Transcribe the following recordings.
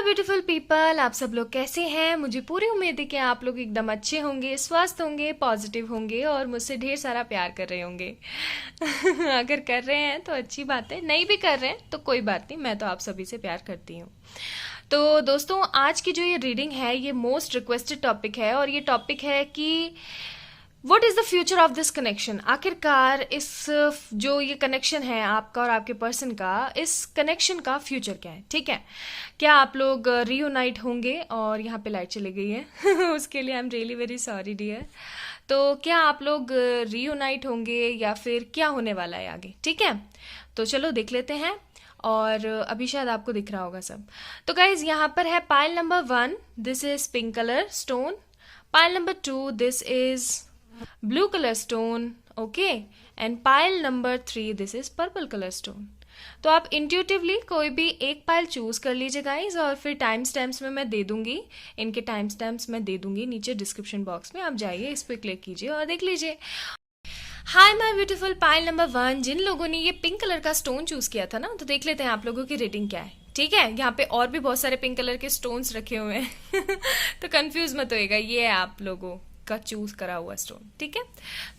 Beautiful people, आप सब लोग कैसे हैं। मुझे पूरी उम्मीद है कि आप लोग एकदम अच्छे होंगे, स्वस्थ होंगे, पॉजिटिव होंगे और मुझसे ढेर सारा प्यार कर रहे होंगे। अगर कर रहे हैं तो अच्छी बात है, नहीं भी कर रहे हैं तो कोई बात नहीं, मैं तो आप सभी से प्यार करती हूँ। तो दोस्तों, आज की जो ये रीडिंग है ये मोस्ट रिक्वेस्टेड टॉपिक है और ये टॉपिक है कि what is the future of this connection. आखिरकार इस जो ये कनेक्शन है आपका और आपके पर्सन का, इस कनेक्शन का फ्यूचर क्या है। ठीक है, क्या आप लोग रीयूनाइट होंगे। और यहाँ पे लाइट चली गई है उसके लिए I am really very sorry dear. तो क्या आप लोग रीयूनाइट होंगे या फिर क्या होने वाला है आगे। ठीक है, तो चलो देख लेते हैं। और अभी शायद आपको दिख रहा होगा सब। तो गाइज यहाँ पर है pile number 1, this is pink colour stone. Pile number 2, this is blue color stone, okay, and pile number 3, this is purple color stone। तो आप इंट्यूटिवली कोई भी एक पाइल चूज कर लीजिए गाइज, और फिर टाइम स्टैम्प्स में मैं दे दूंगी, इनके टाइम स्टैम्प्स मैं दे दूंगी नीचे डिस्क्रिप्शन बॉक्स में। आप जाइए, इस पर क्लिक कीजिए और देख लीजिए। हाय माय ब्यूटीफुल पाइल नंबर 1, जिन लोगों ने ये पिंक कलर का स्टोन चूज किया था ना, तो देख लेते हैं आप लोगों की रेटिंग क्या है। ठीक है, यहाँ पे और भी बहुत सारे पिंक कलर के स्टोन्स रखे हुए हैं तो कंफ्यूज मत होएगा, ये है आप लोगों का चूज करा हुआ स्टोन। ठीक है,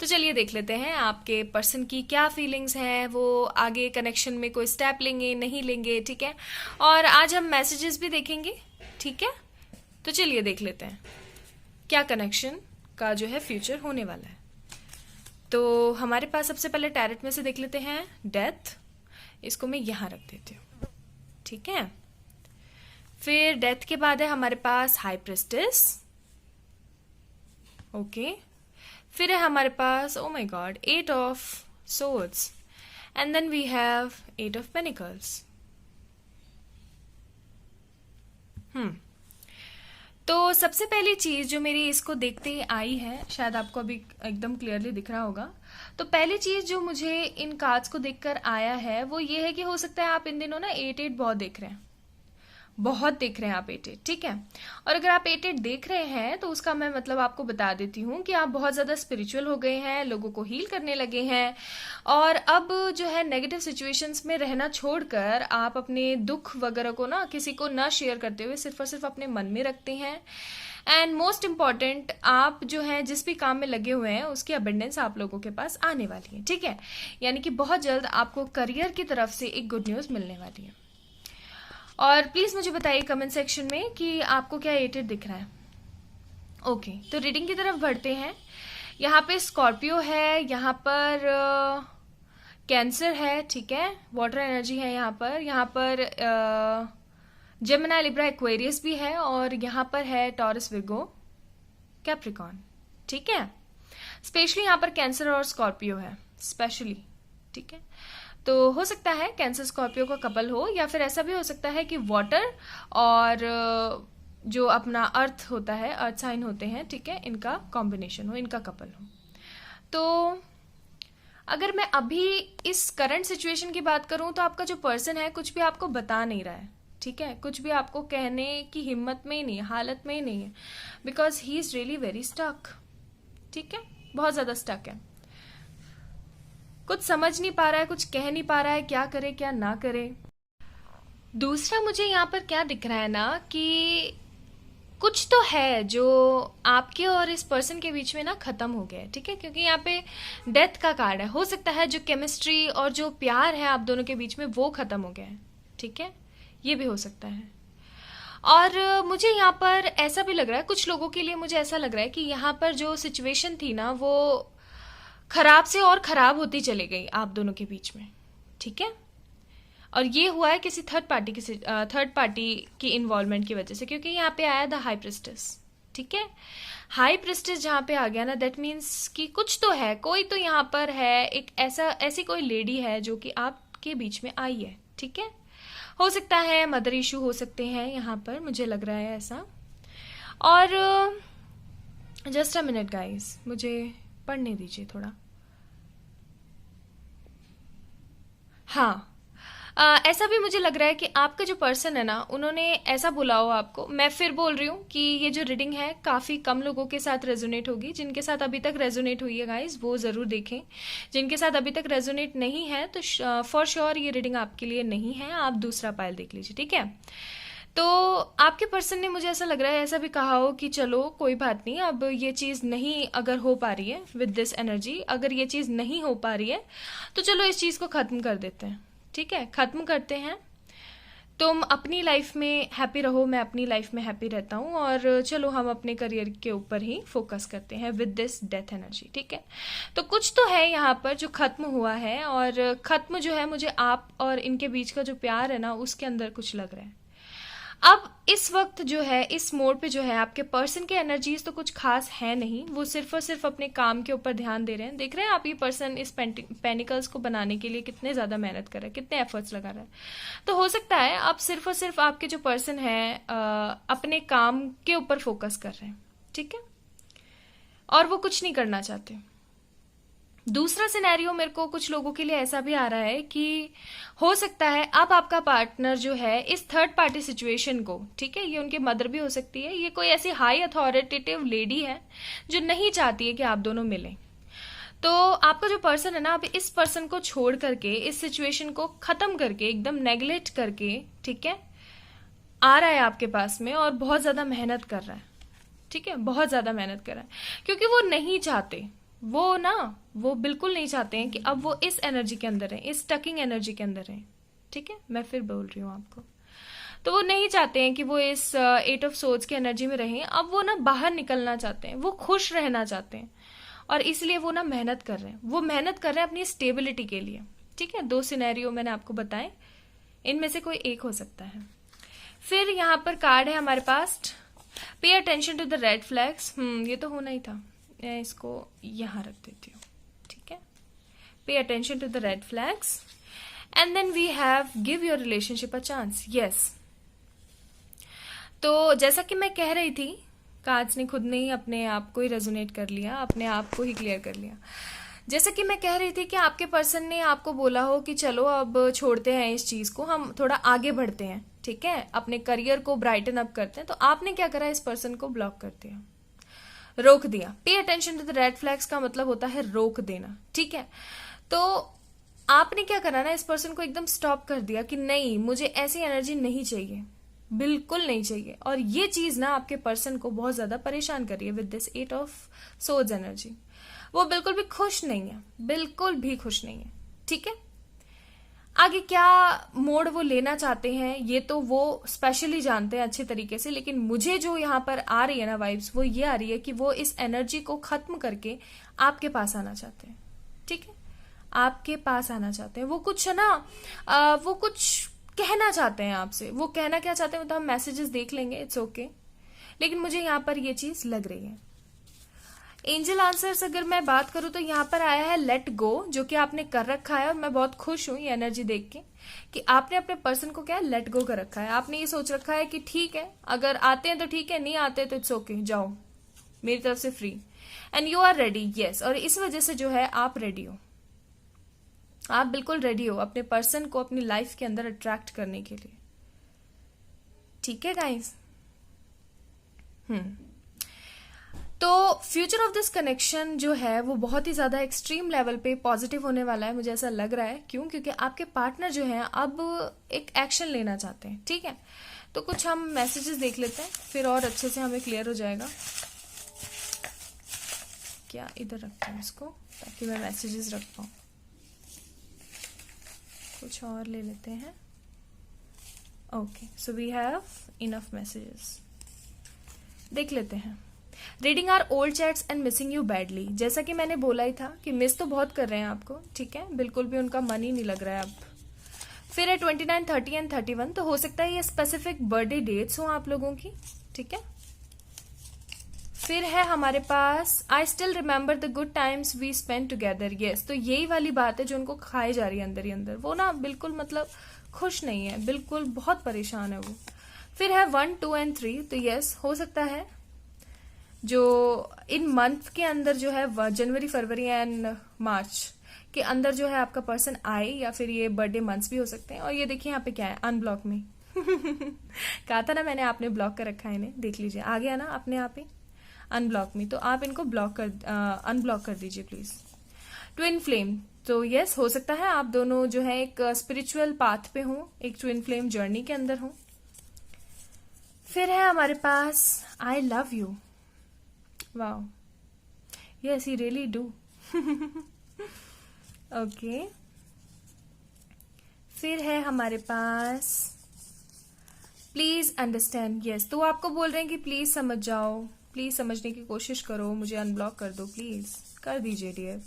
तो चलिए देख लेते हैं आपके पर्सन की क्या फीलिंग्स हैं, वो आगे कनेक्शन में कोई स्टेप लेंगे नहीं लेंगे। ठीक है, और आज हम मैसेजेस भी देखेंगे। ठीक है, तो चलिए देख लेते हैं क्या कनेक्शन का जो है फ्यूचर होने वाला है। तो हमारे पास सबसे पहले टैरेट में से देख लेते हैं डेथ। इसको मैं यहां रख देती हूँ। ठीक है, फिर डेथ के बाद है हमारे पास हाई प्रेस्टिस। ओके, फिर है हमारे पास oh my God 8 of swords, and then we have 8 of pentacles. तो सबसे पहली चीज जो मेरी इसको देखते ही आई है, शायद आपको अभी एकदम क्लियरली दिख रहा होगा। तो पहली चीज जो मुझे इन कार्ड्स को देखकर आया है वो ये है कि हो सकता है आप इन दिनों ना 8-8 बहुत देख रहे हैं, बहुत देख रहे हैं आप 8-8। ठीक है, और अगर आप 8-8 देख रहे हैं तो उसका मैं मतलब आपको बता देती हूँ कि आप बहुत ज्यादा स्पिरिचुअल हो गए हैं, लोगों को हील करने लगे हैं, और अब जो है नेगेटिव सिचुएशंस में रहना छोड़कर आप अपने दुख वगैरह को ना किसी को ना शेयर करते हुए सिर्फ और सिर्फ अपने मन में रखते हैं। एंड मोस्ट इम्पॉर्टेंट, आप जो है जिस भी काम में लगे हुए हैं उसकी अबेंडेंस आप लोगों के पास आने वाली है। ठीक है, यानी कि बहुत जल्द आपको करियर की तरफ से एक गुड न्यूज मिलने वाली है। और प्लीज मुझे बताइए कमेंट सेक्शन में कि आपको क्या 8-8 दिख रहा है। ओके, तो रीडिंग की तरफ बढ़ते हैं। यहाँ पे स्कॉर्पियो है, यहाँ पर कैंसर है। ठीक है, वाटर एनर्जी है यहाँ पर जेमिनी लिब्रा एक्वेरियस भी है, और यहाँ पर है टॉरस विर्गो कैप्रिकॉन। ठीक है, स्पेशली यहाँ पर कैंसर और स्कॉर्पियो है स्पेशली। ठीक है, तो हो सकता है कैंसर स्कॉर्पियो का कपल हो, या फिर ऐसा भी हो सकता है कि वाटर और जो अपना अर्थ होता है, अर्थ साइन होते हैं, ठीक है, इनका कॉम्बिनेशन हो, इनका कपल हो। तो अगर मैं अभी इस करंट सिचुएशन की बात करूं तो आपका जो पर्सन है कुछ भी आपको बता नहीं रहा है। ठीक है, कुछ भी आपको कहने की हिम्मत में ही नहीं है, हालत में ही नहीं है, because he is really very stuck. ठीक है, बहुत ज्यादा स्टक है, कुछ समझ नहीं पा रहा है, कुछ कह नहीं पा रहा है, क्या करे क्या ना करे। दूसरा मुझे यहाँ पर क्या दिख रहा है ना कि कुछ तो है जो आपके और इस पर्सन के बीच में ना खत्म हो गया है। ठीक है, क्योंकि यहाँ पे डेथ का कार्ड है। हो सकता है जो केमिस्ट्री और जो प्यार है आप दोनों के बीच में वो खत्म हो गया है। ठीक है, ये भी हो सकता है। और मुझे यहाँ पर ऐसा भी लग रहा है, कुछ लोगों के लिए मुझे ऐसा लग रहा है कि यहाँ पर जो सिचुएशन थी ना वो खराब से और खराब होती चली गई आप दोनों के बीच में। ठीक है, और ये हुआ है किसी थर्ड पार्टी की इन्वॉल्वमेंट की वजह से, क्योंकि यहाँ पे आया द हाई प्रिस्टेस। ठीक है, हाई प्रिस्टेस जहाँ पे आ गया ना, दैट मीन्स कि कुछ तो है, कोई तो यहाँ पर है, एक ऐसी कोई लेडी है जो कि आपके बीच में आई है। ठीक है, हो सकता है मदर इशू हो सकते हैं यहाँ पर, मुझे लग रहा है ऐसा। और जस्ट अ मिनट गाइस, मुझे पढ़ने दीजिए थोड़ा। हाँ, ऐसा भी मुझे लग रहा है कि आपका जो पर्सन है ना, उन्होंने ऐसा बोला हो आपको। मैं फिर बोल रही हूँ कि ये जो रीडिंग है काफ़ी कम लोगों के साथ रेजोनेट होगी। जिनके साथ अभी तक रेजोनेट हुई है गाइस वो ज़रूर देखें, जिनके साथ अभी तक रेजोनेट नहीं है तो फॉर श्योर ये रीडिंग आपके लिए नहीं है, आप दूसरा पाइल देख लीजिए। ठीक है, तो आपके पर्सन ने, मुझे ऐसा लग रहा है, ऐसा भी कहा हो कि चलो कोई बात नहीं, अब ये चीज़ नहीं अगर हो पा रही है विद दिस एनर्जी, अगर ये चीज़ नहीं हो पा रही है तो चलो इस चीज़ को ख़त्म कर देते हैं। ठीक है, ख़त्म करते हैं। तुम अपनी लाइफ में हैप्पी रहो, मैं अपनी लाइफ में हैप्पी रहता हूँ, और चलो हम अपने करियर के ऊपर ही फोकस करते हैं विद दिस डेथ एनर्जी। ठीक है, तो कुछ तो है यहाँ पर जो खत्म हुआ है, और खत्म जो है, मुझे आप और इनके बीच का जो प्यार है ना, उसके अंदर कुछ लग रहा है। अब इस वक्त जो है, इस मोड पे जो है, आपके पर्सन के एनर्जीज तो कुछ खास है नहीं, वो सिर्फ और सिर्फ अपने काम के ऊपर ध्यान दे रहे हैं। देख रहे हैं आप, ये पर्सन इस पेनिकल्स को बनाने के लिए कितने ज्यादा मेहनत कर रहा है, कितने एफर्ट्स लगा रहा है। तो हो सकता है आप सिर्फ और सिर्फ, आपके जो पर्सन है अपने काम के ऊपर फोकस कर रहे हैं। ठीक है, और वो कुछ नहीं करना चाहते। दूसरा सिनेरियो मेरे को कुछ लोगों के लिए ऐसा भी आ रहा है कि हो सकता है अब आपका पार्टनर जो है इस थर्ड पार्टी सिचुएशन को, ठीक है, ये उनके मदर भी हो सकती है, ये कोई ऐसी हाई अथॉरिटेटिव लेडी है जो नहीं चाहती है कि आप दोनों मिलें। तो आपका जो पर्सन है ना, अब इस पर्सन को छोड़ करके, इस सिचुएशन को खत्म करके, एकदम नेग्लेक्ट करके, ठीक है, आ रहा है आपके पास में और बहुत ज्यादा मेहनत कर रहा है। ठीक है, बहुत ज्यादा मेहनत कर रहा है, क्योंकि वो नहीं चाहते, वो बिल्कुल नहीं चाहते हैं कि अब वो इस एनर्जी के अंदर है, इस टकिंग एनर्जी के अंदर है। ठीक है, मैं फिर बोल रही हूँ आपको, तो वो नहीं चाहते हैं कि वो इस 8 ऑफ सोर्ड्स की एनर्जी में रहें। अब वो ना बाहर निकलना चाहते हैं, वो खुश रहना चाहते हैं, और इसलिए वो ना मेहनत कर रहे हैं, वो मेहनत कर रहे हैं अपनी स्टेबिलिटी के लिए। ठीक है, 2 सिनेरियो मैंने आपको बताए, इनमें से कोई एक हो सकता है। फिर यहाँ पर कार्ड है हमारे पास, pay attention to the red flags. ये तो होना ही था, मैं इसको यहां रख देती हूँ। ठीक है, pay attention to the red flags, and then we have give your relationship a chance. Yes, तो जैसा कि मैं कह रही थी, कार्ड्स ने खुद ने ही अपने आप को ही रेजोनेट कर लिया, अपने आप को ही क्लियर कर लिया। जैसा कि मैं कह रही थी कि आपके पर्सन ने आपको बोला हो कि चलो अब छोड़ते हैं इस चीज को, हम थोड़ा आगे बढ़ते हैं, ठीक है, अपने करियर को ब्राइटन अप करते हैं। तो आपने क्या करा, इस पर्सन को ब्लॉक कर दिया, रोक दिया। Pay attention to the red flags का मतलब होता है रोक देना। ठीक है, तो आपने क्या करा ना, इस पर्सन को एकदम स्टॉप कर दिया कि नहीं, मुझे ऐसी एनर्जी नहीं चाहिए, बिल्कुल नहीं चाहिए। और ये चीज ना आपके पर्सन को बहुत ज्यादा परेशान कर रही है with this 8 of swords energy. वो बिल्कुल भी खुश नहीं है, बिल्कुल भी खुश नहीं है। ठीक है, आगे क्या मोड वो लेना चाहते हैं ये तो वो स्पेशली जानते हैं अच्छे तरीके से, लेकिन मुझे जो यहाँ पर आ रही है ना वाइब्स, वो ये आ रही है कि वो इस एनर्जी को खत्म करके आपके पास आना चाहते हैं। ठीक है, आपके पास आना चाहते हैं। वो कुछ है ना, वो कुछ कहना चाहते हैं आपसे। वो कहना क्या चाहते हैं, तो हम मैसेजेस देख लेंगे, इट्स ओके, लेकिन मुझे यहाँ पर ये चीज लग रही है। एंजल आंसर्स अगर मैं बात करूं तो यहाँ पर आया है लेट गो, जो कि आपने कर रखा है, और मैं बहुत खुश हूं ये एनर्जी देख के कि आपने अपने पर्सन को क्या है, लेट गो कर रखा है। आपने ये सोच रखा है कि ठीक है, अगर आते हैं तो ठीक है, नहीं आते तो इट्स ओके, जाओ, मेरी तरफ से free, and you are ready. Yes, और इस वजह से जो है आप रेडी हो, आप बिल्कुल रेडी हो अपने पर्सन को अपनी लाइफ के अंदर अट्रैक्ट करने के लिए। ठीक है गाइस, तो फ्यूचर ऑफ दिस कनेक्शन जो है वो बहुत ही ज्यादा एक्सट्रीम लेवल पे पॉजिटिव होने वाला है, मुझे ऐसा लग रहा है। क्यों? क्योंकि आपके पार्टनर जो है अब एक एक्शन लेना चाहते हैं। ठीक है, तो कुछ हम मैसेजेस देख लेते हैं, फिर और अच्छे से हमें क्लियर हो जाएगा। क्या इधर रखते हैं इसको, ताकि मैं मैसेजेस रख पाऊं। कुछ और ले लेते हैं। Okay, so we have enough messages, देख लेते हैं। Reading our old chats and missing you badly. जैसा कि मैंने बोला ही था कि मिस तो बहुत कर रहे हैं आपको। ठीक है, बिल्कुल भी उनका मन ही नहीं लग रहा है अब। फिर है 29, 30 एंड 31, तो हो सकता है ये स्पेसिफिक बर्थडे डेट्स हो आप लोगों की। ठीक है, फिर है हमारे पास I still remember the good times we spend together. Yes, तो यही वाली बात है जो उनको खाई जा रही है अंदर ही अंदर। वो ना बिल्कुल मतलब खुश नहीं है, बिल्कुल बहुत परेशान है वो। फिर है 1, 2 एंड 3, तो यस हो सकता है जो इन मंथ के अंदर जो है जनवरी, फरवरी एंड मार्च के अंदर जो है आपका पर्सन आए, या फिर ये बर्थडे मंथ्स भी हो सकते हैं। और ये देखिए यहाँ पे क्या है, अनब्लॉक में कहा था ना मैंने, आपने ब्लॉक कर रखा है इन्हें, देख लीजिए आ गया ना अपने आप ही अनब्लॉक में। तो आप इनको अनब्लॉक कर दीजिए प्लीज। ट्विन फ्लेम, तो यस हो सकता है आप दोनों जो है एक स्पिरिचुअल पाथ पे हो, एक ट्विन फ्लेम जर्नी के अंदर हो। फिर है हमारे पास I love you. Wow, yes he really do. Okay, फिर है हमारे पास प्लीज अंडरस्टैंड। यस, तो वो आपको बोल रहे हैं कि प्लीज समझ जाओ, प्लीज समझने की कोशिश करो, मुझे अनब्लॉक कर दो, प्लीज कर दीजिए डियर।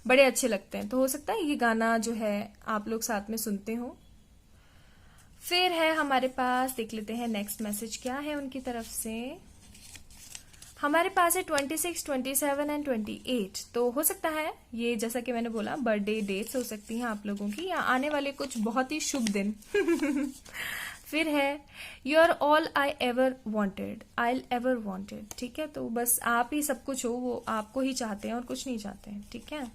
बड़े अच्छे लगते हैं, तो हो सकता है ये गाना जो है आप लोग साथ में सुनते हो। फिर है हमारे पास, देख लेते हैं नेक्स्ट मैसेज क्या है उनकी तरफ से। हमारे पास है 26, 27 एंड 28। तो हो सकता है ये, जैसा कि मैंने बोला, बर्थडे डेट्स हो सकती हैं आप लोगों की, या आने वाले कुछ बहुत ही शुभ दिन। फिर है you are all I ever wanted, I ever wanted. ठीक है, तो बस आप ही सब कुछ हो, वो आपको ही चाहते हैं और कुछ नहीं चाहते हैं। ठीक है,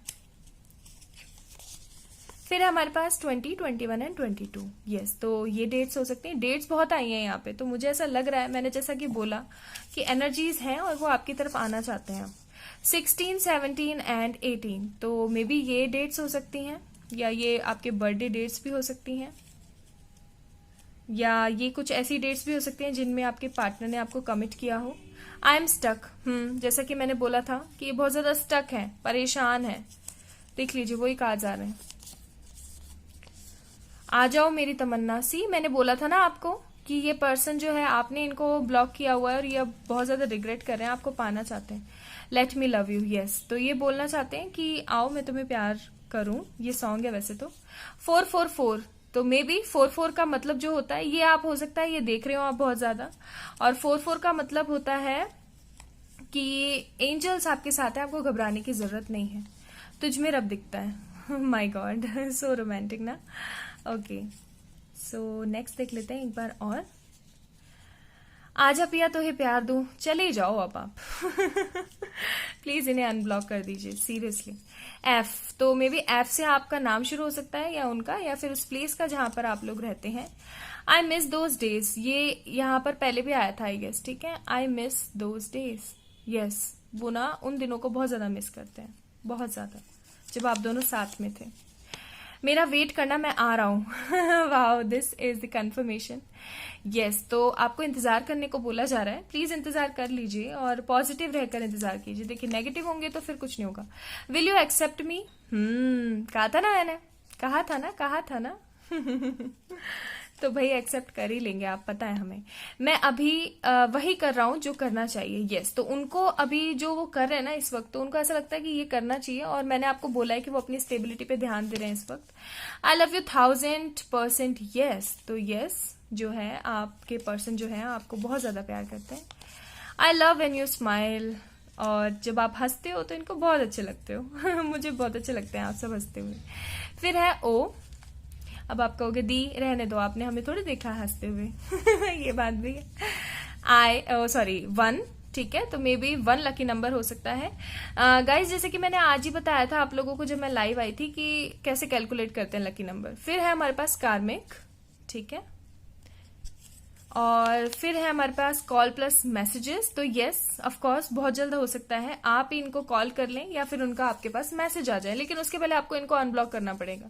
फिर हमारे पास 20, 21 एंड 22। यस, तो ये डेट्स हो सकती हैं। डेट्स बहुत आई हैं यहाँ पे, तो मुझे ऐसा लग रहा है, मैंने जैसा कि बोला कि एनर्जीज हैं और वो आपकी तरफ आना चाहते हैं। 16, 17 एंड 18, तो मे बी ये डेट्स हो सकती हैं, या ये आपके बर्थडे डेट्स भी हो सकती हैं, या ये कुछ ऐसी डेट्स भी हो सकती हैं जिनमें आपके पार्टनर ने आपको कमिट किया हो। आई एम स्टक, जैसा कि मैंने बोला था कि ये बहुत ज्यादा स्टक है, परेशान है। देख लीजिए, वही कार्ड्स आ रहे हैं। आ जाओ मेरी तमन्ना सी, मैंने बोला था ना आपको कि ये पर्सन जो है, आपने इनको ब्लॉक किया हुआ है और ये अब बहुत ज्यादा रिग्रेट कर रहे हैं, आपको पाना चाहते हैं। Let me love you. Yes, तो ये बोलना चाहते हैं कि आओ मैं तुम्हें प्यार करूं। ये सॉन्ग है वैसे तो। 444, तो मे बी 44 का मतलब जो होता है, ये आप हो सकता है ये देख रहे हो आप बहुत ज्यादा, और 44 का मतलब होता है कि एंजल्स आपके साथ है, आपको घबराने की जरूरत नहीं है। तुझ में रब दिखता है। माई गॉड, सो रोमांटिक ना। ओके, सो नेक्स्ट देख लेते हैं एक बार और। आजा पिया तो है प्यार दूं, चले जाओ अब आप। प्लीज इन्हें अनब्लॉक कर दीजिए, सीरियसली। एफ, तो मे बी एफ से आपका नाम शुरू हो सकता है, या उनका, या फिर उस प्लेस का जहां पर आप लोग रहते हैं। आई मिस दोज डेज, ये यहाँ पर पहले भी आया था आई गेस। ठीक है, I miss those days. Yes, वो ना उन दिनों को बहुत ज्यादा मिस करते हैं, बहुत ज्यादा, जब आप दोनों साथ में थे। मेरा वेट करना, मैं आ रहा हूं। Wow, this is the confirmation. Yes, तो आपको इंतजार करने को बोला जा रहा है। प्लीज इंतजार कर लीजिए और पॉजिटिव रहकर इंतजार कीजिए। देखिए, नेगेटिव होंगे तो फिर कुछ नहीं होगा। विल यू एक्सेप्ट मी? कहा था ना मैंने, कहा था ना। तो भाई एक्सेप्ट कर ही लेंगे आप, पता है हमें। मैं अभी वही कर रहा हूं जो करना चाहिए। यस, तो उनको अभी जो वो कर रहे हैं ना इस वक्त, तो उनको ऐसा लगता है कि ये करना चाहिए, और मैंने आपको बोला है कि वो अपनी स्टेबिलिटी पे ध्यान दे रहे हैं इस वक्त। आई लव यू 1000%। यस, तो यस जो है, आपके पर्सन जो है आपको बहुत ज्यादा प्यार करते हैं। I love when you smile, और जब आप हंसते हो तो इनको बहुत अच्छे लगते हो। मुझे बहुत अच्छे लगते हैं आप सब हंसते हुए। फिर है ओ, अब आप कहोगे दी रहने दो, आपने हमें थोड़ी देखा हंसते हुए। ये बात भी है। सॉरी 1, ठीक है, तो मे बी 1 लकी नंबर हो सकता है। गाइज, जैसे कि मैंने आज ही बताया था आप लोगों को जब मैं लाइव आई थी कि कैसे कैलकुलेट करते हैं लकी नंबर। फिर है हमारे पास कार्मिक, ठीक है, और फिर है हमारे पास कॉल प्लस मैसेजेस। तो यस, ऑफ कोर्स बहुत जल्द हो सकता है आप ही इनको कॉल कर लें या फिर उनका आपके पास मैसेज आ जाए, लेकिन उसके पहले आपको इनको अनब्लॉक करना पड़ेगा।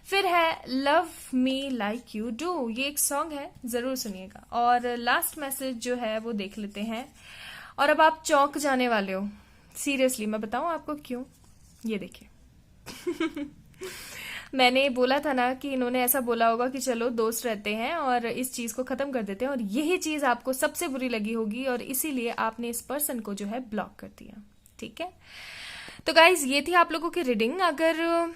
फिर है love me like you do, ये एक सॉन्ग है, जरूर सुनिएगा। और लास्ट मैसेज जो है वो देख लेते हैं। और अब आप चौंक जाने वाले हो, सीरियसली मैं बताऊं आपको क्यों। ये देखिए। मैंने बोला था ना कि इन्होंने ऐसा बोला होगा कि चलो दोस्त रहते हैं और इस चीज को खत्म कर देते हैं, और यही चीज आपको सबसे बुरी लगी होगी, और इसीलिए आपने इस पर्सन को जो है ब्लॉक कर दिया। ठीक है, तो गाइज ये थी आप लोगों की रीडिंग। अगर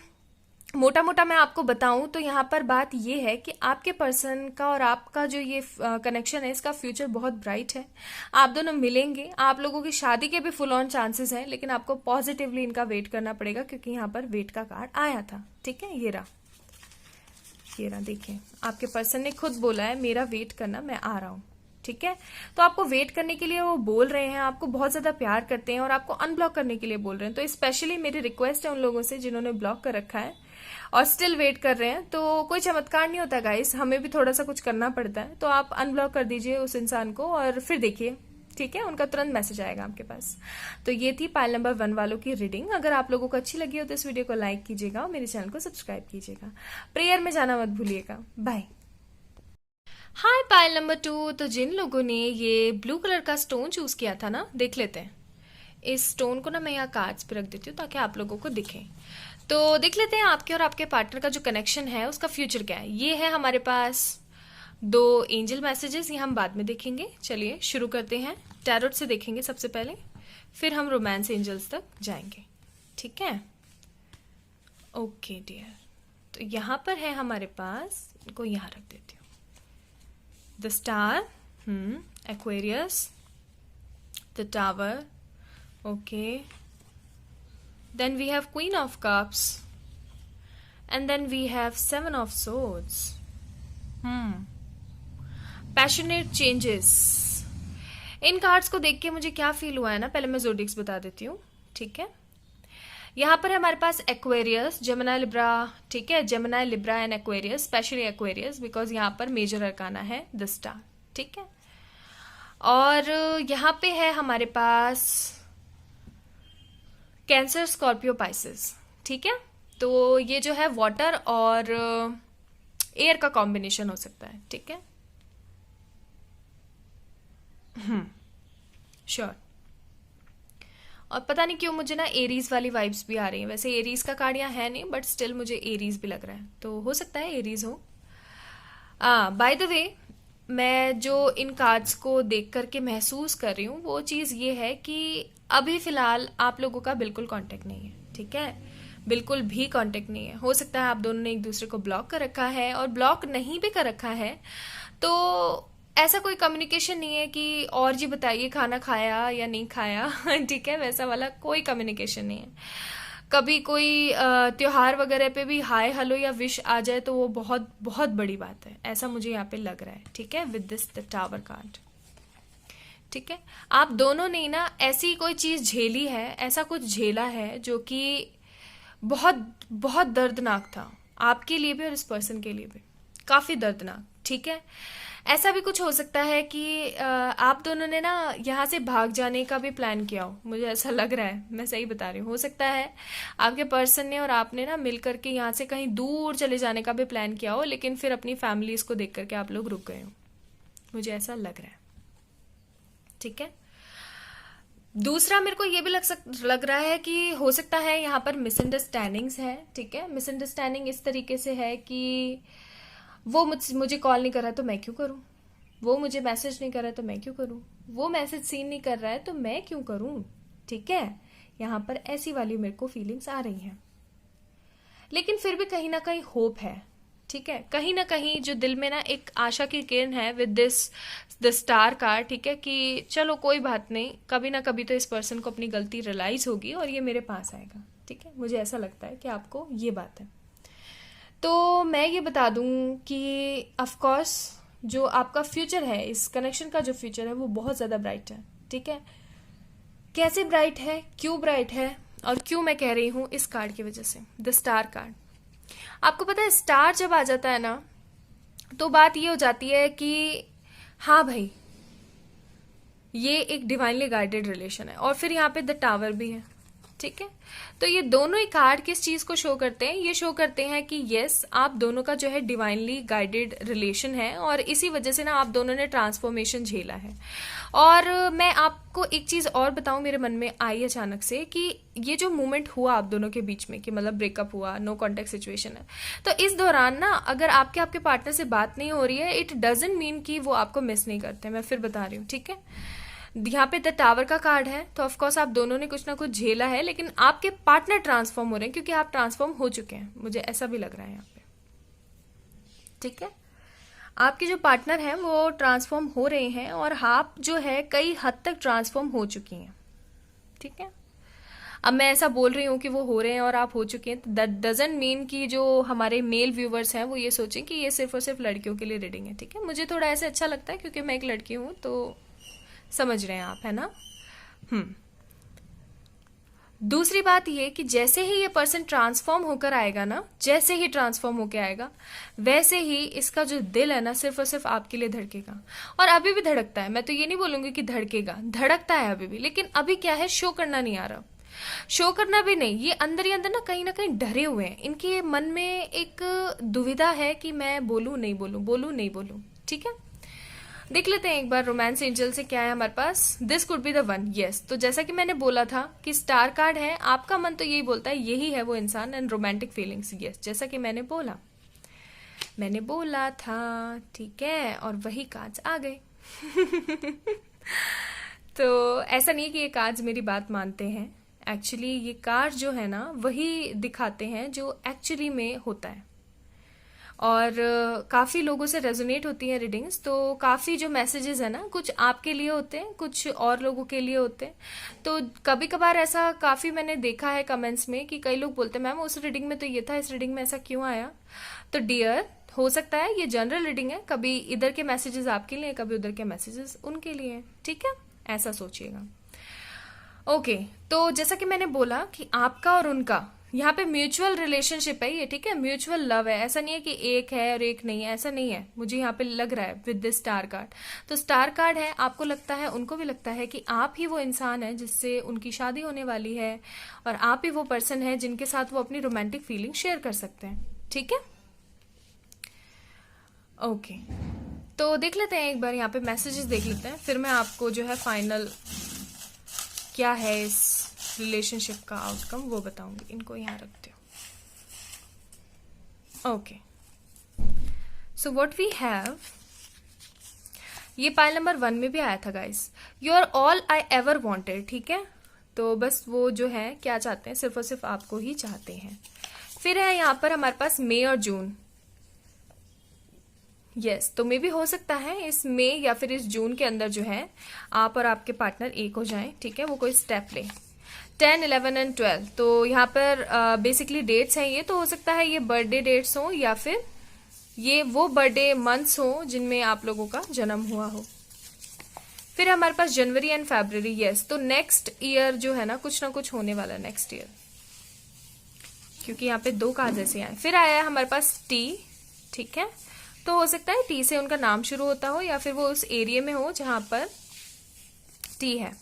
मोटा मोटा मैं आपको बताऊं तो यहाँ पर बात ये है कि आपके पर्सन का और आपका जो ये कनेक्शन है, इसका फ्यूचर बहुत ब्राइट है। आप दोनों मिलेंगे, आप लोगों की शादी के भी फुल ऑन चांसेस हैं, लेकिन आपको पॉजिटिवली इनका वेट करना पड़ेगा, क्योंकि यहाँ पर वेट का कार्ड आया था। ठीक है, ये रहा, देखिए आपके पर्सन ने खुद बोला है मेरा वेट करना, मैं आ रहा हूं। ठीक है, तो आपको वेट करने के लिए वो बोल रहे हैं, आपको बहुत ज्यादा प्यार करते हैं और आपको अनब्लॉक करने के लिए बोल रहे हैं। तो स्पेशली मेरी रिक्वेस्ट है उन लोगों से जिन्होंने ब्लॉक कर रखा है और स्टिल वेट कर रहे हैं, तो कोई चमत्कार नहीं होता गाइस, हमें भी थोड़ा सा कुछ करना पड़ता है। तो आप अनब्लॉक कर दीजिए उस इंसान को और फिर देखिए, ठीक है, उनका तुरंत मैसेज आएगा आपके पास। तो ये थी पाइल नंबर 1 वालों की रीडिंग। अगर आप लोगों को अच्छी लगी हो तो इस वीडियो को लाइक कीजिएगा और मेरे चैनल को सब्सक्राइब कीजिएगा। प्रेयर में जाना मत भूलिएगा। बाय। हाय पाइल नंबर 2। तो जिन लोगों ने ये ब्लू कलर का स्टोन चूज किया था ना, देख लेते हैं। इस स्टोन को ना मैं यहाँ कार्ड्स पे रख देती हूँ ताकि आप लोगों को दिखे। तो देख लेते हैं आपके और आपके पार्टनर का जो कनेक्शन है उसका फ्यूचर क्या है। ये है हमारे पास 2 एंजल मैसेजेस, ये हम बाद में देखेंगे। चलिए शुरू करते हैं। टैरोट से देखेंगे सबसे पहले, फिर हम रोमांस एंजल्स तक जाएंगे, ठीक है। ओके डियर, तो यहाँ पर है हमारे पास, इनको यहाँ रख देती हूँ। The star, Aquarius, the tower, okay, then we have Queen of Cups, and then we have 7 of Swords. Passionate changes. In cards को देख के मुझे क्या फील हुआ है ना, पहले मैं जोडिक्स बता देती हूँ, ठीक है। यहाँ पर है हमारे पास एक्वेरियस, जेमिनी, लिब्रा, ठीक है। Gemini, Libra and Aquarius, specially Aquarius because यहाँ पर मेजर अरकाना है द स्टार, ठीक है। और यहाँ पे है हमारे पास कैंसर, स्कॉर्पियो, पाइसेस, ठीक है। तो ये जो है वाटर और एयर का कॉम्बिनेशन हो सकता है, ठीक है। श्योर। और पता नहीं क्यों मुझे ना एरीज वाली वाइब्स भी आ रही हैं। वैसे एरीज का कार्ड यहाँ है नहीं, बट स्टिल मुझे एरीज भी लग रहा है, तो हो सकता है एरीज हो। बाय द वे, मैं जो इन कार्ड्स को देख करके महसूस कर रही हूँ वो चीज़ ये है कि अभी फिलहाल आप लोगों का बिल्कुल कांटेक्ट नहीं है, ठीक है। बिल्कुल भी कांटेक्ट नहीं है। हो सकता है आप दोनों ने एक दूसरे को ब्लॉक कर रखा है, और ब्लॉक नहीं भी कर रखा है तो ऐसा कोई कम्युनिकेशन नहीं है कि और जी बताइए खाना खाया या नहीं खाया, ठीक है। वैसा वाला कोई कम्युनिकेशन नहीं है। कभी कोई त्योहार वगैरह पे भी हाय हेलो या विश आ जाए तो वो बहुत बहुत बड़ी बात है, ऐसा मुझे यहाँ पे लग रहा है, ठीक है। With this the tower card, ठीक है। आप दोनों ने ना ऐसी कोई चीज झेली है, ऐसा कुछ झेला है जो कि बहुत बहुत दर्दनाक था आपके लिए भी और इस पर्सन के लिए भी, काफी दर्दनाक, ठीक है। ऐसा भी कुछ हो सकता है कि आप दोनों ने ना यहाँ से भाग जाने का भी प्लान किया हो, मुझे ऐसा लग रहा है, मैं सही बता रही हूँ। हो सकता है आपके पर्सन ने और आपने ना मिल करके यहाँ से कहीं दूर चले जाने का भी प्लान किया हो, लेकिन फिर अपनी फैमिलीज को देख करके आप लोग रुक गए हो, मुझे ऐसा लग रहा है, ठीक है। दूसरा मेरे को ये भी लग रहा है कि हो सकता है यहाँ पर मिसअंडरस्टैंडिंग्स है, ठीक है। मिसअंडरस्टैंडिंग इस तरीके से है कि वो मुझे कॉल नहीं कर रहा है तो मैं क्यों करूं, वो मुझे मैसेज नहीं कर रहा है तो मैं क्यों करूं, वो मैसेज सीन नहीं कर रहा है तो मैं क्यों करूं, ठीक है। यहाँ पर ऐसी वाली मेरे को फीलिंग्स आ रही हैं, लेकिन फिर भी कहीं ना कहीं होप है, ठीक है। कहीं ना कहीं जो दिल में ना एक आशा की किरण है with this the star card, ठीक है, कि चलो कोई बात नहीं, कभी ना कभी तो इस पर्सन को अपनी गलती रियलाइज होगी और ये मेरे पास आएगा, ठीक है। मुझे ऐसा लगता है कि आपको ये बात है। तो मैं ये बता दूं कि ऑफ कोर्स जो आपका फ्यूचर है, इस कनेक्शन का जो फ्यूचर है वो बहुत ज़्यादा ब्राइट है, ठीक है। कैसे ब्राइट है, क्यों ब्राइट है, और क्यों मैं कह रही हूँ इस कार्ड की वजह से, द स्टार कार्ड। आपको पता है स्टार जब आ जाता है ना तो बात ये हो जाती है कि हाँ भाई ये एक डिवाइनली गाइडेड रिलेशन है, और फिर यहाँ पे द टावर भी है, ठीक है। तो ये दोनों ही कार्ड किस चीज को शो करते हैं, ये शो करते हैं कि यस आप दोनों का जो है डिवाइनली गाइडेड रिलेशन है, और इसी वजह से ना आप दोनों ने ट्रांसफॉर्मेशन झेला है। और मैं आपको एक चीज और बताऊं, मेरे मन में आई अचानक से कि ये जो मूवमेंट हुआ आप दोनों के बीच में कि मतलब ब्रेकअप हुआ, नो कॉन्टेक्ट सिचुएशन है, तो इस दौरान ना अगर आपके पार्टनर से बात नहीं हो रही है, इट डजंट मीन कि वो आपको मिस नहीं करते। मैं फिर बता रही हूँ, ठीक है। यहाँ पे द टावर का कार्ड है, तो ऑफकोर्स आप दोनों ने कुछ ना कुछ झेला है, लेकिन आपके पार्टनर ट्रांसफॉर्म हो रहे हैं क्योंकि आप ट्रांसफॉर्म हो चुके हैं, मुझे ऐसा भी लग रहा है यहाँ पे, ठीक है। आपके जो पार्टनर हैं वो ट्रांसफॉर्म हो रहे हैं और आप जो है कई हद तक ट्रांसफॉर्म हो चुकी हैं, ठीक है। अब मैं ऐसा बोल रही हूँ कि वो हो रहे हैं और आप हो चुके हैं, तो दैट डजंट मीन कि जो हमारे मेल व्यूवर्स हैं वो ये सोचें कि ये सिर्फ और सिर्फ लड़कियों के लिए रीडिंग है, ठीक है। मुझे थोड़ा ऐसे अच्छा लगता है क्योंकि मैं एक लड़की हूँ, तो समझ रहे हैं आप, है ना। दूसरी बात ये कि जैसे ही ये पर्सन ट्रांसफॉर्म होकर आएगा ना, जैसे ही ट्रांसफॉर्म होकर आएगा वैसे ही इसका जो दिल है ना सिर्फ और सिर्फ आपके लिए धड़केगा, और अभी भी धड़कता है। मैं तो ये नहीं बोलूंगी कि धड़केगा, धड़कता है अभी भी, लेकिन अभी क्या है, शो करना नहीं आ रहा, शो करना भी नहीं, ये अंदर ही अंदर ना कहीं डरे हुए हैं। इनके मन में एक दुविधा है कि मैं बोलूं नहीं बोलूं, बोलूं नहीं बोलूं, ठीक है। देख लेते हैं एक बार रोमांस एंजल से क्या है हमारे पास। This could be the one, yes. तो जैसा कि मैंने बोला था कि स्टार कार्ड है, आपका मन तो यही बोलता है यही है वो इंसान, एंड रोमांटिक फीलिंग्स, यस, जैसा कि मैंने बोला था, ठीक है, और वही कार्ड्स आ गए। तो ऐसा नहीं है कि ये कार्ड्स मेरी बात मानते हैं, एक्चुअली ये कार्ड्स जो है ना वही दिखाते हैं जो एक्चुअली में होता है। और काफ़ी लोगों से रेजोनेट होती हैं रीडिंग्स, तो काफ़ी जो मैसेजेस है ना कुछ आपके लिए होते हैं, कुछ और लोगों के लिए होते हैं। तो कभी कभार ऐसा काफ़ी मैंने देखा है कमेंट्स में कि कई लोग बोलते हैं मैम उस रीडिंग में तो ये था, इस रीडिंग में ऐसा क्यों आया। तो डियर, हो सकता है ये जनरल रीडिंग है, कभी इधर के मैसेजेस आपके लिए, कभी उधर के मैसेजेस उनके लिए, ठीक है, ऐसा सोचिएगा। ओके, तो जैसा कि मैंने बोला कि आपका और उनका यहाँ पे म्यूचुअल रिलेशनशिप है ये, ठीक है, म्यूचुअल लव है, ऐसा नहीं है कि एक है और एक नहीं है, ऐसा नहीं है, मुझे यहाँ पे लग रहा है विद दिस स्टार कार्ड। तो स्टार कार्ड है, आपको लगता है, उनको भी लगता है कि आप ही वो इंसान है जिससे उनकी शादी होने वाली है, और आप ही वो पर्सन है जिनके साथ वो अपनी रोमांटिक फीलिंग शेयर कर सकते हैं, ठीक है। ओके, तो देख लेते हैं एक बार यहाँ पे मैसेजेस देख लेते हैं, फिर मैं आपको जो है फाइनल क्या है इस रिलेशनशिप का आउटकम वो बताऊंगी। इनको यहाँ रखते हो। Okay, so what we have, ये पाइल नंबर 1 में भी आया था guys, you are all I ever wanted, ठीक है। तो बस वो जो है क्या चाहते हैं, सिर्फ और सिर्फ आपको ही चाहते हैं। फिर है यहाँ पर हमारे पास मई और जून, यस। तो मे भी हो सकता है इस मई या फिर इस जून के अंदर जो है आप और आपके पार्टनर एक हो जाएं, ठीक है, वो कोई स्टेप ले। 10, 11 एंड 12, तो यहाँ पर बेसिकली डेट्स हैं ये, तो हो सकता है ये बर्थडे डेट्स हो या फिर ये वो बर्थडे मंथ्स हो जिनमें आप लोगों का जन्म हुआ हो। फिर हमारे पास जनवरी एंड फरवरी, यस। तो नेक्स्ट ईयर जो है ना कुछ होने वाला नेक्स्ट ईयर, क्योंकि यहाँ पे 2 कार्ड ऐसे आए। फिर आया है हमारे पास टी, ठीक है, तो हो सकता है टी से उनका नाम शुरू होता हो या फिर वो उस एरिया में हो जहां पर टी है,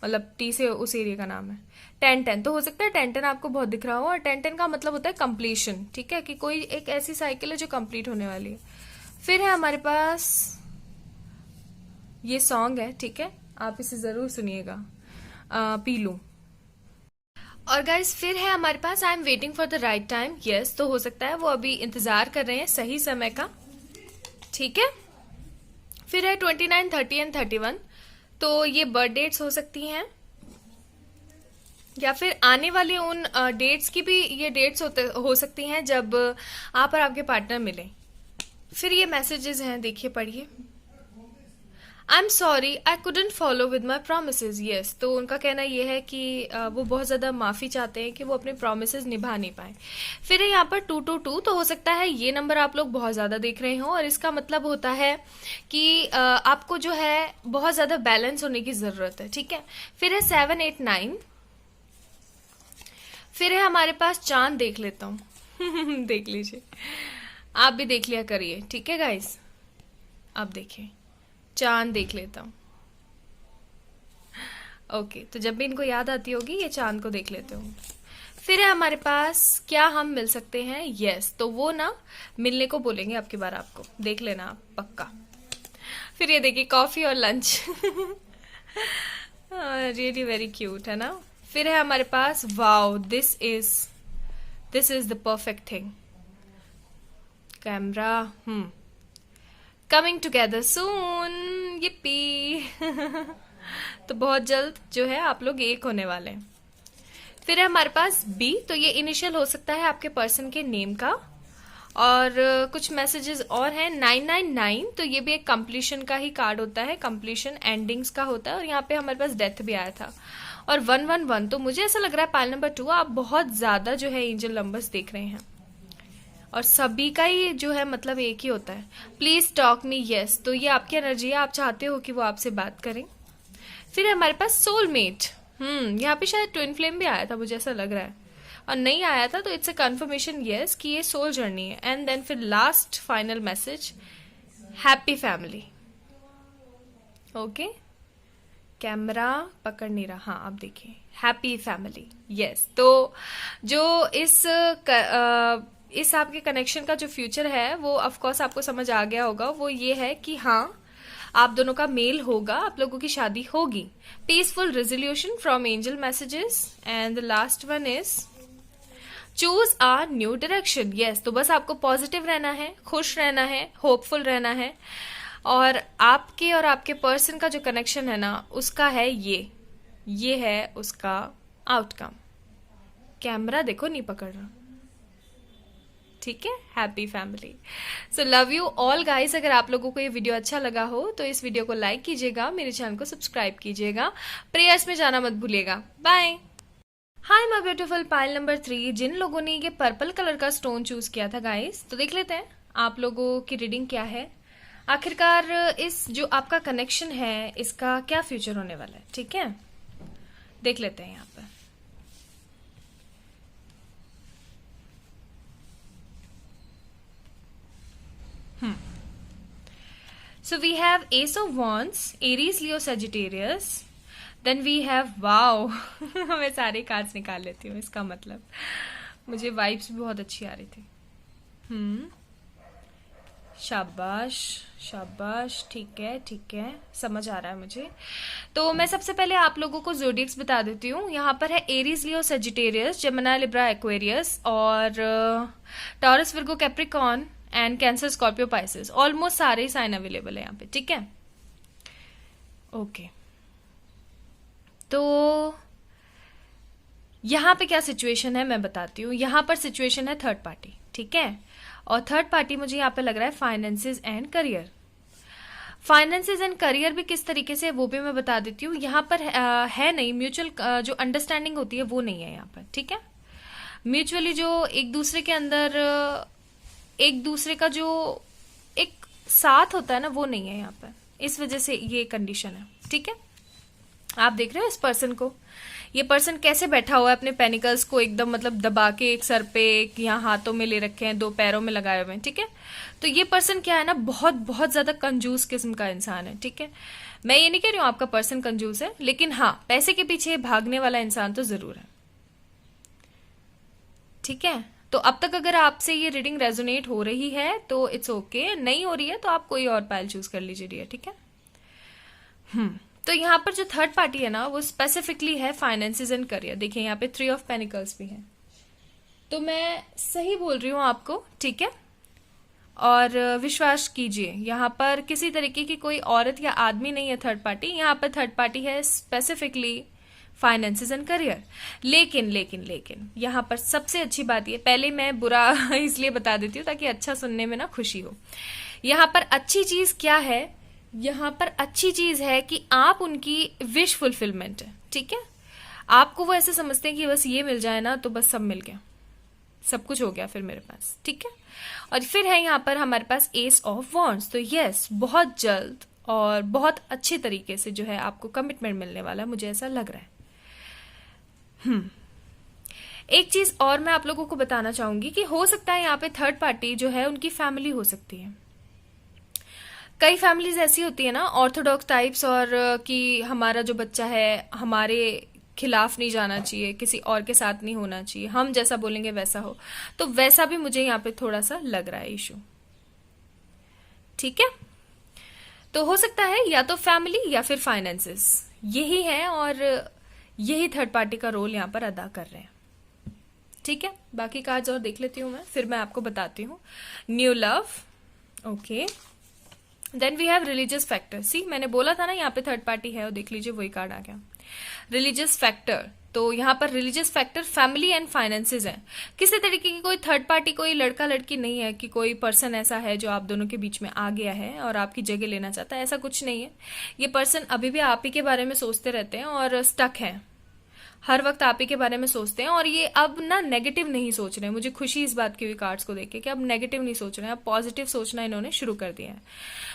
मतलब टी से उस एरिया का नाम है। 10-10, तो हो सकता है 10-10 आपको बहुत दिख रहा हो, और 10-10 का मतलब होता है कंप्लीशन, ठीक है, कि कोई एक ऐसी साइकिल है जो कंप्लीट होने वाली है। फिर है हमारे पास ये सॉन्ग है, ठीक है, आप इसे जरूर सुनिएगा, पीलू। और गाइस फिर है हमारे पास I am waiting for the right time, yes. तो हो सकता है वो अभी इंतजार कर रहे हैं सही समय का, ठीक है। फिर है 29, 30 एंड 31, तो ये बर्थ डेट्स हो सकती हैं या फिर आने वाले उन डेट्स की भी ये डेट्स हो सकती हैं जब आप और आपके पार्टनर मिले। फिर ये मैसेजेस हैं, देखिए पढ़िए। I am sorry I couldn't follow with my promises, yes. तो उनका कहना यह है कि वो बहुत ज्यादा माफी चाहते हैं कि वो अपने प्रोमिसेज निभा नहीं पाए। फिर है यहाँ पर 222, तो हो सकता है ये नंबर आप लोग बहुत ज्यादा देख रहे हो, और इसका मतलब होता है कि आपको जो है बहुत ज्यादा बैलेंस होने की जरूरत है, ठीक है। फिर है 7, 8, 9, फिर है हमारे पास चांद, देख लेता हूँ। देख लीजिए, आप भी देख लिया करिए, ठीक है गाइस। अब देखिए, चांद देख लेता हूं। ओके, तो जब भी इनको याद आती होगी ये चांद को देख लेते हो। फिर है हमारे पास क्या हम मिल सकते हैं, यस। तो वो ना मिलने को बोलेंगे अब की बार आपको, देख लेना आप पक्का। फिर ये देखिए कॉफी और लंच। रियली वेरी क्यूट है ना। फिर है हमारे पास wow this is the perfect thing, camera coming together soon, yippee। तो बहुत जल्द जो है आप लोग एक होने वाले हैं। फिर है हमारे पास बी, तो ये इनिशियल हो सकता है आपके पर्सन के नेम का। और कुछ मैसेजेस और हैं 999, तो ये भी एक कंप्लीशन का ही कार्ड होता है, कंप्लीशन एंडिंग्स का होता है, और यहाँ पे हमारे पास डेथ भी आया था। और 111, तो मुझे ऐसा लग रहा है पाइल नंबर 2 आप बहुत ज्यादा जो है एंजल नंबर्स देख रहे हैं, और सभी का ही जो है मतलब एक ही होता है। Please talk me, yes. तो ये आपकी एनर्जी है, आप चाहते हो कि वो आपसे बात करें। फिर हमारे पास सोलमेट, यहाँ पे शायद ट्विन फ्लेम भी आया था, मुझे ऐसा लग रहा है, और नहीं आया था तो इट्स अ कंफर्मेशन, यस, कि ये सोल जर्नी है। एंड देन फिर last final message, happy family. Okay, camera पकड़ नहीं रहा, हाँ अब देखिए, हैप्पी फैमिली, यस। तो जो इस आपके कनेक्शन का जो फ्यूचर है वो ऑफ कोर्स आपको समझ आ गया होगा, वो ये है कि हाँ आप दोनों का मेल होगा, आप लोगों की शादी होगी। Peaceful resolution from angel messages. And the last one is choose a new direction. Yes, तो बस आपको पॉजिटिव रहना है, खुश रहना है, होपफुल रहना है। और आपके और आपके पर्सन का जो कनेक्शन है ना, उसका है ये है उसका आउटकम। कैमरा देखो नहीं पकड़ रहा, ठीक है। Happy family. So love you all guys. अगर आप लोगों को ये वीडियो अच्छा लगा हो तो इस वीडियो को लाइक कीजिएगा, मेरे चैनल को सब्सक्राइब कीजिएगा, प्रेयर्स में जाना मत भूलिएगा। Bye. Hi my beautiful pile number 3, जिन लोगों ने ये पर्पल कलर का स्टोन चूज किया था गाइस, तो देख लेते हैं आप लोगों की रीडिंग क्या है। आखिरकार इस जो आपका कनेक्शन है इसका क्या फ्यूचर होने वाला है, ठीक है। देख लेते हैं यहाँ पर। So we have Ace of Wands, Aries, Leo, Sagittarius. Then we have wow. मैं सारे कार्ड्स निकाल लेती हूँ, इसका मतलब मुझे वाइब्स भी बहुत अच्छी आ रही थी। शाबाश शाबाश, ठीक है, समझ आ रहा है मुझे। तो मैं सबसे पहले आप लोगों को ज़ोडिएक्स बता देती हूँ। यहाँ पर है एरीज, लियो, सेजिटेरियस, जेमिनी, लिब्रा, एक्वेरियस और taurus, Virgo, Capricorn and cancer, Scorpio, Pisces. Almost सारे साइन अवेलेबल है यहाँ पे, ठीक है। ओके, तो यहाँ पे क्या सिचुएशन है मैं बताती हूँ। यहाँ पर सिचुएशन है थर्ड पार्टी, ठीक है। और थर्ड पार्टी मुझे यहाँ पे लग रहा है finances and career. Finances and career भी किस तरीके से वो भी मैं बता देती हूँ। यहाँ पर है नहीं म्यूचुअल जो अंडरस्टैंडिंग होती है वो नहीं है यहाँ पर, ठीक है। म्यूचुअली जो एक दूसरे के अंदर एक दूसरे का जो एक साथ होता है ना, वो नहीं है यहाँ पर। इस वजह से ये कंडीशन है, ठीक है। आप देख रहे हो इस पर्सन को, ये पर्सन कैसे बैठा हुआ है, अपने पेनिकल्स को एकदम मतलब दबा के, एक सर पे, एक यहाँ हाथों में ले रखे हैं, दो पैरों में लगाए हुए हैं, ठीक है। तो ये पर्सन क्या है ना, बहुत बहुत ज्यादा कंजूस किस्म का इंसान है, ठीक है। मैं ये नहीं कह रही हूँ आपका पर्सन कंजूस है, लेकिन हाँ, पैसे के पीछे भागने वाला इंसान तो जरूर है, ठीक है। तो अब तक अगर आपसे ये रीडिंग रेजोनेट हो रही है तो इट्स ओके, नहीं हो रही है तो आप कोई और पाइल चूज कर लीजिए डियर, ठीक है। तो यहाँ पर जो थर्ड पार्टी है ना, वो स्पेसिफिकली है फाइनेंसेस एंड करियर। देखिए यहाँ पे 3 ऑफ पेनिकल्स भी है, तो मैं सही बोल रही हूँ आपको, ठीक है। और विश्वास कीजिए, यहाँ पर किसी तरीके की कोई औरत या आदमी नहीं है थर्ड पार्टी। यहाँ पर थर्ड पार्टी है स्पेसिफिकली फाइनेंसेस एंड करियर। लेकिन यहाँ पर सबसे अच्छी बात ये, पहले मैं बुरा इसलिए बता देती हूँ ताकि अच्छा सुनने में ना खुशी हो। यहाँ पर अच्छी चीज क्या है, यहाँ पर अच्छी चीज है कि आप उनकी विश फुलफिलमेंट है, ठीक है। आपको वो ऐसे समझते हैं कि बस ये मिल जाए ना तो बस सब मिल गया, सब कुछ हो गया फिर मेरे पास, ठीक है। और फिर है यहाँ पर हमारे पास एस ऑफ वॉन्ड्स। तो यस, बहुत जल्द और बहुत अच्छे तरीके से जो है आपको कमिटमेंट मिलने वाला है, मुझे ऐसा लग रहा है। एक चीज और मैं आप लोगों को बताना चाहूंगी कि हो सकता है यहाँ पे थर्ड पार्टी जो है उनकी फैमिली हो सकती है। कई फैमिलीज ऐसी होती है ना, ऑर्थोडॉक्स टाइप्स, और कि हमारा जो बच्चा है हमारे खिलाफ नहीं जाना चाहिए, किसी और के साथ नहीं होना चाहिए, हम जैसा बोलेंगे वैसा हो। तो वैसा भी मुझे यहाँ पे थोड़ा सा लग रहा है इशू, ठीक है। तो हो सकता है या तो फैमिली या फिर फाइनेंसेस, यही है और यही थर्ड पार्टी का रोल यहाँ पर अदा कर रहे हैं, ठीक है। बाकी कार्ड्स और देख लेती हूँ मैं, फिर मैं आपको बताती हूँ। New love, okay. Then we have religious factor. See, मैंने बोला था ना यहाँ पे थर्ड पार्टी है, और देख लीजिए वही कार्ड आ गया, रिलीजियस फैक्टर। तो यहाँ पर religious factor, family and finances है। किसी तरीके की कोई थर्ड पार्टी, कोई लड़का लड़की नहीं है कि कोई पर्सन ऐसा है जो आप दोनों के बीच में आ गया है और आपकी जगह लेना चाहता है, ऐसा कुछ नहीं है। ये पर्सन अभी भी आप ही के बारे में सोचते रहते हैं और स्टक है, हर वक्त आप ही के बारे में सोचते हैं। और ये अब ना नेगेटिव नहीं सोच रहे हैं, मुझे खुशी इस बात की हुई कार्ड्स को देख के कि अब नेगेटिव नहीं सोच रहे हैं, अब पॉजिटिव सोचना इन्होंने शुरू कर दिया है।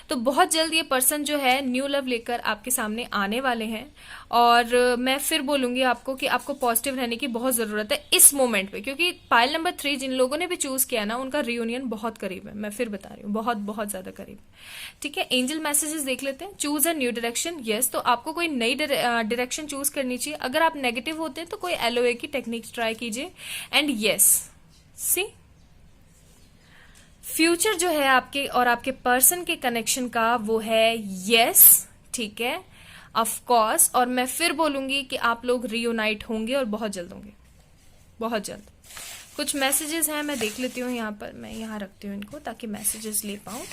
तो बहुत जल्द ये पर्सन जो है न्यू लव लेकर आपके सामने आने वाले हैं। और मैं फिर बोलूंगी आपको कि आपको पॉजिटिव रहने की बहुत जरूरत है इस मोमेंट पे, क्योंकि पाइल नंबर 3 जिन लोगों ने भी चूज किया ना, उनका रियूनियन बहुत करीब है। मैं फिर बता रही हूँ, बहुत बहुत ज्यादा करीब, ठीक है। एंजल मैसेजेस देख लेते हैं। Choose a new direction, yes. तो आपको कोई नई डायरेक्शन चूज करनी चाहिए। अगर आप नेगेटिव होते हैं तो कोई एलओए की टेक्निक ट्राई कीजिए। एंड यस, सी, फ्यूचर जो है आपके और आपके पर्सन के कनेक्शन का वो है यस, ठीक है, ऑफ कोर्स। और मैं फिर बोलूंगी कि आप लोग रियूनाइट होंगे और बहुत जल्द होंगे, बहुत जल्द। कुछ मैसेजेस हैं, मैं देख लेती हूँ यहाँ पर, मैं यहाँ रखती हूँ इनको ताकि मैसेजेस ले पाऊँ।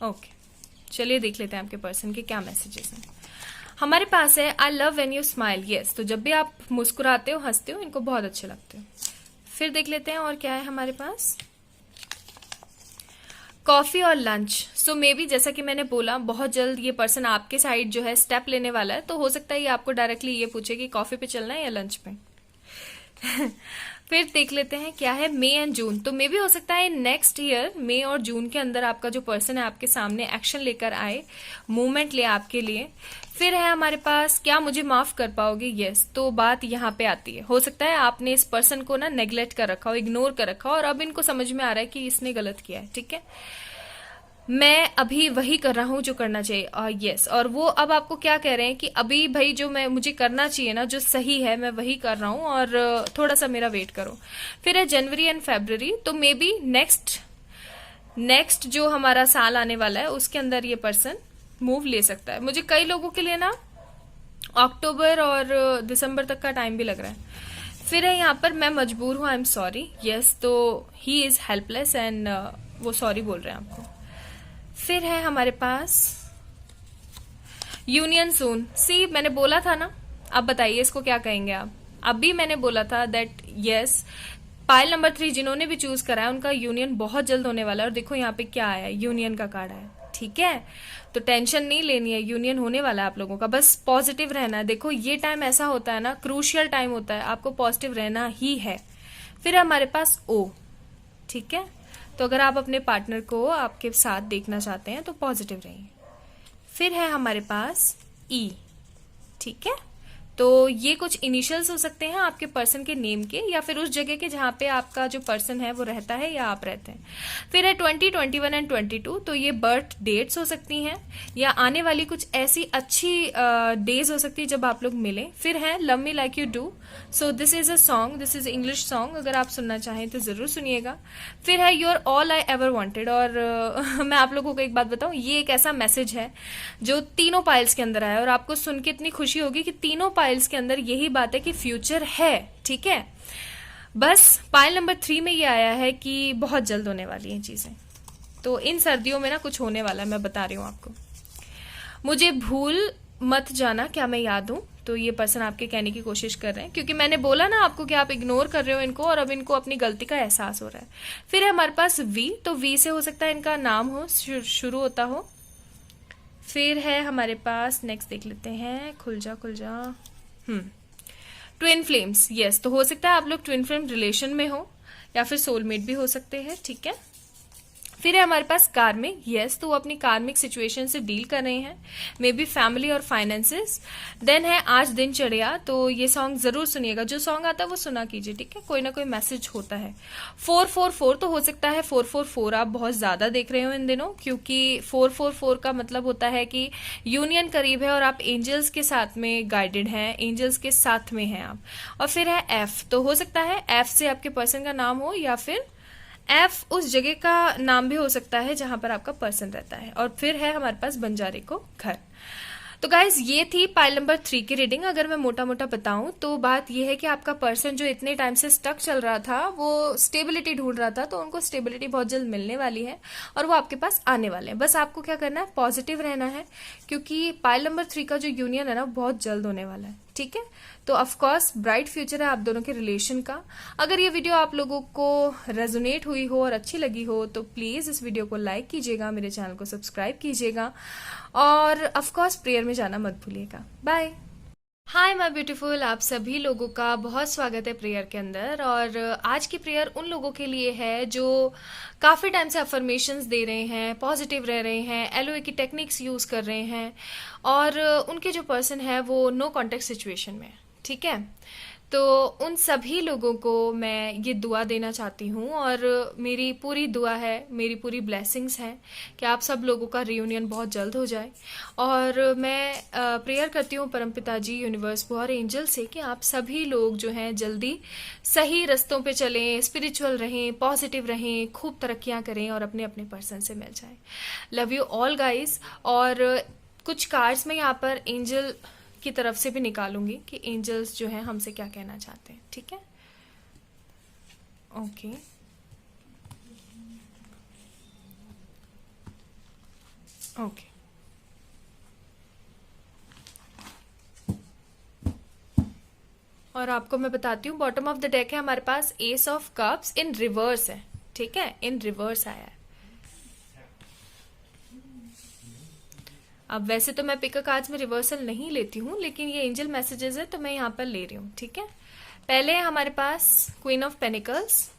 ओके, चलिए देख लेते हैं आपके पर्सन के क्या मैसेजेस हैं। हमारे पास है I love when you smile, yes, तो जब भी आप मुस्कुराते हो, हंसते हो, इनको बहुत अच्छे लगते हो। फिर देख लेते हैं और क्या है हमारे पास। कॉफी और लंच, सो मे बी जैसा कि मैंने बोला, बहुत जल्द ये पर्सन आपके साइड जो है स्टेप लेने वाला है, तो हो सकता है ये आपको डायरेक्टली ये पूछे कि कॉफी पे चलना है या लंच पे। फिर देख लेते हैं क्या है मई एंड जून, तो मे भी हो सकता है नेक्स्ट ईयर मई और जून के अंदर आपका जो पर्सन है आपके सामने एक्शन लेकर आए, मूवमेंट ले आपके लिए। फिर है हमारे पास क्या मुझे माफ कर पाओगे, यस, तो बात यहाँ पे आती है, हो सकता है आपने इस पर्सन को ना नेग्लेक्ट कर रखा हो, इग्नोर कर रखा हो, और अब इनको समझ में आ रहा है कि इसने गलत किया है, ठीक है, मैं अभी वही कर रहा हूं जो करना चाहिए, यस। और वो अब आपको क्या कह रहे हैं कि अभी भाई जो मैं मुझे करना चाहिए ना, जो सही है, मैं वही कर रहा हूं और थोड़ा सा मेरा वेट करो। फिर है जनवरी एंड फेब्रवरी, तो मे बी नेक्स्ट जो हमारा साल आने वाला है उसके अंदर ये पर्सन मूव ले सकता है। मुझे कई लोगों के लिए ना अक्टूबर और दिसंबर तक का टाइम भी लग रहा है। फिर है यहाँ पर मैं मजबूर हूं, आई एम सॉरी, यस, तो ही इज हेल्पलेस एंड वो सॉरी बोल रहे हैं आपको। फिर है हमारे पास यूनियन सून, सी मैंने बोला था ना, अब बताइए इसको क्या कहेंगे आप। अभी मैंने बोला था दैट यस, पाइल नंबर 3 जिन्होंने भी चूज करा है उनका यूनियन बहुत जल्द होने वाला है, और देखो यहाँ पे क्या आया, यूनियन का कार्ड आया, ठीक है, तो टेंशन नहीं लेनी है, यूनियन होने वाला है आप लोगों का, बस पॉजिटिव रहना है। देखो ये टाइम ऐसा होता है ना, क्रूशियल टाइम होता है, आपको पॉजिटिव रहना ही है। फिर हमारे पास ओ, ठीक है, तो अगर आप अपने पार्टनर को आपके साथ देखना चाहते हैं तो पॉजिटिव रहिए। फिर है हमारे पास ई, ठीक है, तो ये कुछ इनिशियल्स हो सकते हैं आपके पर्सन के नेम के, या फिर उस जगह के जहां पे आपका जो पर्सन है वो रहता है या आप रहते हैं। फिर है 20, 21 एंड 22, तो ये बर्थ डेट्स हो सकती हैं या आने वाली कुछ ऐसी अच्छी डेज हो सकती है जब आप लोग मिलें। फिर है love me like you do, so this is a song, this is English song, अगर आप सुनना चाहें तो जरूर सुनिएगा। फिर है your all I ever wanted, और मैं आप लोगों को एक बात बताऊं, ये एक ऐसा मैसेज है जो तीनों पाइल्स के अंदर आया, और आपको सुन के इतनी खुशी होगी कि तीनों पाइल्स के अंदर यही बात है कि फ्यूचर है, ठीक है। बस पाइल नंबर 3 में ये आया है कि बहुत जल्द होने वाली हैं चीजें, तो इन सर्दियों में ना कुछ होने वाला है, मैं बता रही हूं आपको। मुझे भूल मत जाना, क्या मैं याद हूं, तो ये पर्सन आपके कहने की कोशिश कर रहे हैं, क्योंकि मैंने बोला ना आपको कि आप इग्नोर कर रहे हो इनको और अब इनको अपनी गलती का एहसास हो रहा है। फिर है हमारे पास वी, तो वी से हो सकता है इनका नाम हो, शुरू होता हो। फिर है हमारे पास नेक्स्ट देख लेते हैं, खुल जा ट्विन फ्लेम्स, यस, तो हो सकता है आप लोग ट्विन फ्लेम रिलेशन में हो या फिर सोलमेट भी हो सकते हैं, ठीक है। फिर है हमारे पास कार्मिक, यस, तो वो अपनी कार्मिक सिचुएशन से डील कर रहे हैं, मे बी फैमिली और फाइनेंसेस। देन है आज दिन चढ़िया, तो ये सॉन्ग जरूर सुनिएगा, जो सॉन्ग आता है वो सुना कीजिए, ठीक है, कोई ना कोई मैसेज होता है। 444, तो हो सकता है 444 आप बहुत ज्यादा देख रहे हो इन दिनों, क्योंकि 444 का मतलब होता है कि यूनियन करीब है और आप एंजल्स के साथ में गाइडेड हैं, एंजल्स के साथ में हैं आप। और फिर है एफ, तो हो सकता है एफ से आपके पर्सन का नाम हो, या फिर एफ उस जगह का नाम भी हो सकता है जहां पर आपका पर्सन रहता है। और फिर है हमारे पास बंजारे को घर। तो गाइज ये थी पाइल नंबर 3 की रीडिंग। अगर मैं मोटा मोटा बताऊं तो बात यह है कि आपका पर्सन जो इतने टाइम से स्टक चल रहा था वो स्टेबिलिटी ढूंढ रहा था, तो उनको स्टेबिलिटी बहुत जल्द मिलने वाली है और वो आपके पास आने वाले हैं। बस आपको क्या करना है, पॉजिटिव रहना है, क्योंकि पाइल नंबर 3 का जो यूनियन है ना बहुत जल्द होने वाला है, ठीक है। तो ऑफकोर्स ब्राइट फ्यूचर है आप दोनों के रिलेशन का। अगर ये वीडियो आप लोगों को रेजोनेट हुई हो और अच्छी लगी हो तो प्लीज इस वीडियो को लाइक कीजिएगा, मेरे चैनल को सब्सक्राइब कीजिएगा और ऑफकोर्स प्रेयर में जाना मत भूलिएगा। बाय। हाय माय ब्यूटीफुल, आप सभी लोगों का बहुत स्वागत है प्रेयर के अंदर। और आज की प्रेयर उन लोगों के लिए है जो काफी टाइम से अफर्मेशंस दे रहे हैं, पॉजिटिव रह रहे हैं, एलओए की टेक्निक्स यूज कर रहे हैं और उनके जो पर्सन है वो नो कॉन्टेक्ट सिचुएशन में है, ठीक है। तो उन सभी लोगों को मैं ये दुआ देना चाहती हूँ, और मेरी पूरी दुआ है, मेरी पूरी ब्लेसिंग्स हैं कि आप सब लोगों का रियूनियन बहुत जल्द हो जाए। और मैं प्रेयर करती हूँ परमपिता जी, यूनिवर्स और एंजल से कि आप सभी लोग जो हैं जल्दी सही रस्तों पे चलें, स्पिरिचुअल रहें, पॉजिटिव रहें, खूब तरक्कियाँ करें और अपने अपने पर्सन से मिल जाएं। Love you all guys. और कुछ कार्ड्स में यहाँ पर एंजल की तरफ से भी निकालूंगी कि एंजल्स जो हैं हमसे क्या कहना चाहते हैं। ठीक है, ओके। ओके, और आपको मैं बताती हूँ, बॉटम ऑफ द डेक है हमारे पास ace of cups in reverse है। ठीक है, इन रिवर्स आया है। अब वैसे तो मैं पिकअप कार्ड्स में रिवर्सल नहीं लेती हूँ, लेकिन ये एंजल मैसेजेस है तो मैं यहाँ पर ले रही हूँ। ठीक है, पहले है हमारे पास क्वीन ऑफ पेनिकल्स।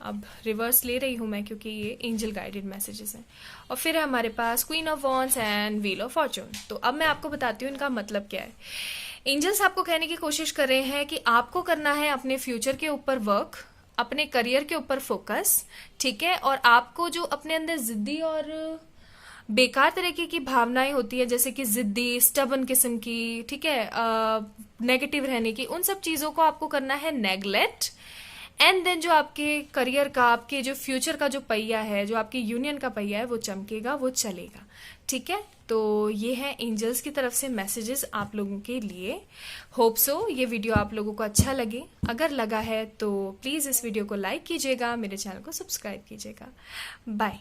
अब रिवर्स ले रही हूँ मैं क्योंकि ये एंजल गाइडेड मैसेजेस हैं। और फिर है हमारे पास queen of wands and wheel of fortune. तो अब मैं आपको बताती हूँ इनका मतलब क्या है। एंजल्स आपको कहने की कोशिश कर रहे हैं कि आपको करना है अपने फ्यूचर के ऊपर वर्क, अपने करियर के ऊपर फोकस। ठीक है, और आपको जो अपने अंदर जिद्दी और बेकार तरीके की भावनाएं होती है, जैसे कि जिद्दी, स्टबन किस्म की, ठीक है, नेगेटिव रहने की, उन सब चीजों को आपको करना है नेग्लेक्ट। एंड देन जो आपके करियर का, आपके जो फ्यूचर का जो पहिया है, जो आपकी यूनियन का पहिया है, वो चमकेगा, वो चलेगा। ठीक है, तो ये है एंजल्स की तरफ से मैसेजेस आप लोगों के लिए। होप सो ये वीडियो आप लोगों को अच्छा लगे। अगर लगा है तो प्लीज इस वीडियो को लाइक कीजिएगा, मेरे चैनल को सब्सक्राइब कीजिएगा। बाय।